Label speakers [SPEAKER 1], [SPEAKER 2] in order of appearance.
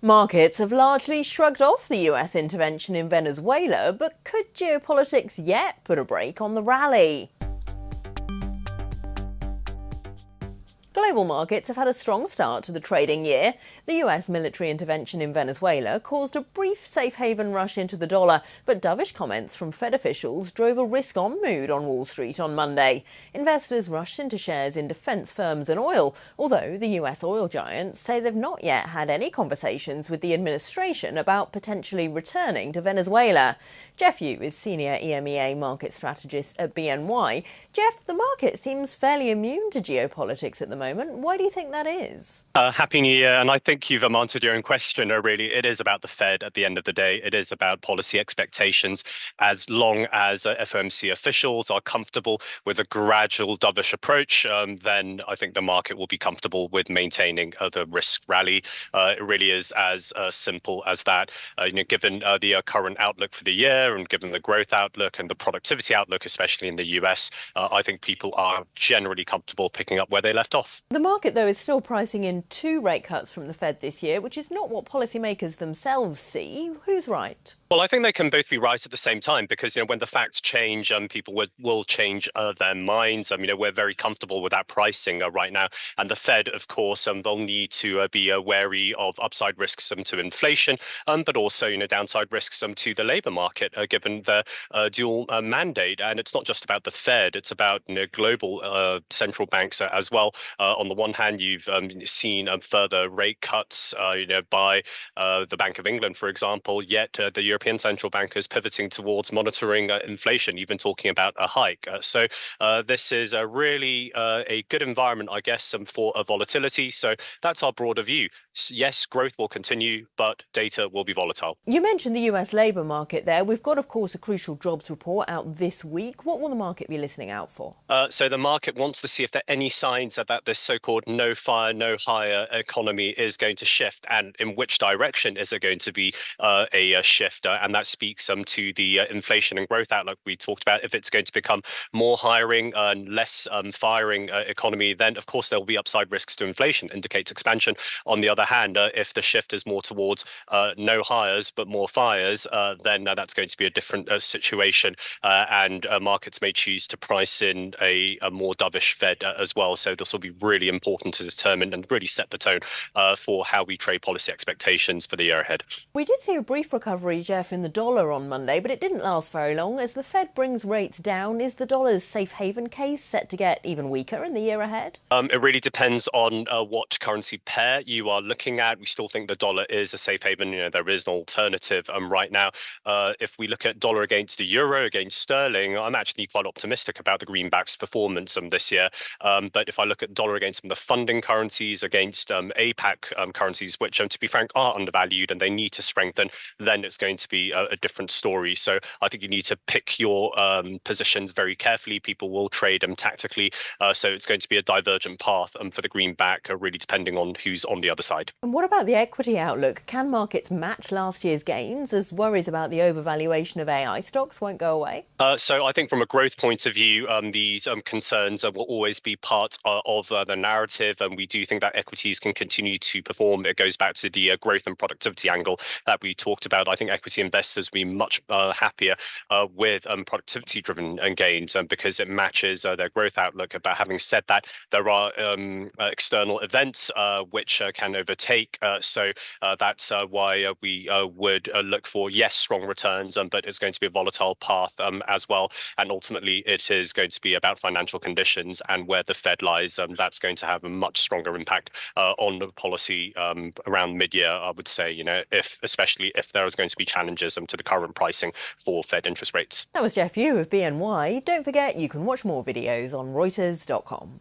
[SPEAKER 1] Markets have largely shrugged off the US intervention in Venezuela, but could geopolitics yet put a brake on the rally? Global markets have had a strong start to the trading year. The US military intervention in Venezuela caused a brief safe haven rush into the dollar, but dovish comments from Fed officials drove a risk-on mood on Wall Street on Monday. Investors rushed into shares in defence firms and oil, although the US oil giants say they've not yet had any conversations with the administration about potentially returning to Venezuela. Geoff Yu is senior EMEA market strategist at BNY. Geoff, the market seems fairly immune to geopolitics at the moment. Why do you think that is?
[SPEAKER 2] Happy New Year. And I think you've answered your own question. Really, it is about the Fed at the end of the day. It is about policy expectations. As long as FOMC officials are comfortable with a gradual dovish approach, then I think the market will be comfortable with maintaining the risk rally. It really is as simple as that. Given the current outlook for the year and given the growth outlook and the productivity outlook, especially in the US, I think people are generally comfortable picking up where they left off.
[SPEAKER 1] The market, though, is still pricing in 2 rate cuts from the Fed this year, which is not what policymakers themselves see. Who's right?
[SPEAKER 2] Well, I think they can both be right at the same time because, when the facts change, people will change their minds. We're very comfortable with that pricing right now. And the Fed, of course, they'll need to be wary of upside risks to inflation, but also, downside risks to the labor market, given the dual mandate. And it's not just about the Fed, it's about global central banks as well. On the one hand, you've seen further rate cuts, by the Bank of England, for example, yet the European Central Bank is pivoting towards monitoring inflation, even talking about a hike. So this is really a good environment, I guess, for volatility. So that's our broader view. Yes, growth will continue, but data will be volatile.
[SPEAKER 1] You mentioned the US labour market there. We've got, of course, a crucial jobs report out this week. What will the market be listening out for?
[SPEAKER 2] So the market wants to see if there are any signs that this so-called no fire, no hire economy is going to shift, and in which direction is it going to be a shift. And that speaks to the inflation and growth outlook we talked about. If it's going to become more hiring and less firing economy, then of course there will be upside risks to inflation, indicates expansion. On the other hand, if the shift is more towards no hires but more fires, then that's going to be a different situation, and markets may choose to price in a more dovish Fed as well. So this will be really important to determine and really set the tone for how we trade policy expectations for the year ahead.
[SPEAKER 1] We did see a brief recovery, Geoff, in the dollar on Monday, but it didn't last very long. As the Fed brings rates down, is the dollar's safe haven case set to get even weaker in the year ahead?
[SPEAKER 2] It really depends on what currency pair you are looking at. We still think the dollar is a safe haven. There is an alternative right now. If we look at dollar against the euro, against sterling, I'm actually quite optimistic about the greenback's performance this year. But if I look at dollar against some of the funding currencies, against APAC currencies, which, to be frank, are undervalued and they need to strengthen, then it's going to be a different story. So I think you need to pick your positions very carefully. People will trade them tactically. So it's going to be a divergent path for the greenback, really depending on who's on the other side.
[SPEAKER 1] And what about the equity outlook? Can markets match last year's gains as worries about the overvaluation of AI stocks won't go away?
[SPEAKER 2] So I think from a growth point of view, these concerns will always be part of the narrative. And we do think that equities can continue to perform. It goes back to the growth and productivity angle that we talked about. I think equity investors will be much happier with productivity-driven gains because it matches their growth outlook. But having said that, there are external events which can overtake. So that's why we would look for, yes, strong returns, but it's going to be a volatile path as well. And ultimately, it is going to be about financial conditions and where the Fed lies. That's going to have a much stronger impact on the policy around mid-year, I would say, especially if there is going to be challenges to the current pricing for Fed interest rates.
[SPEAKER 1] That was Geoff Yu of BNY. Don't forget, you can watch more videos on Reuters.com.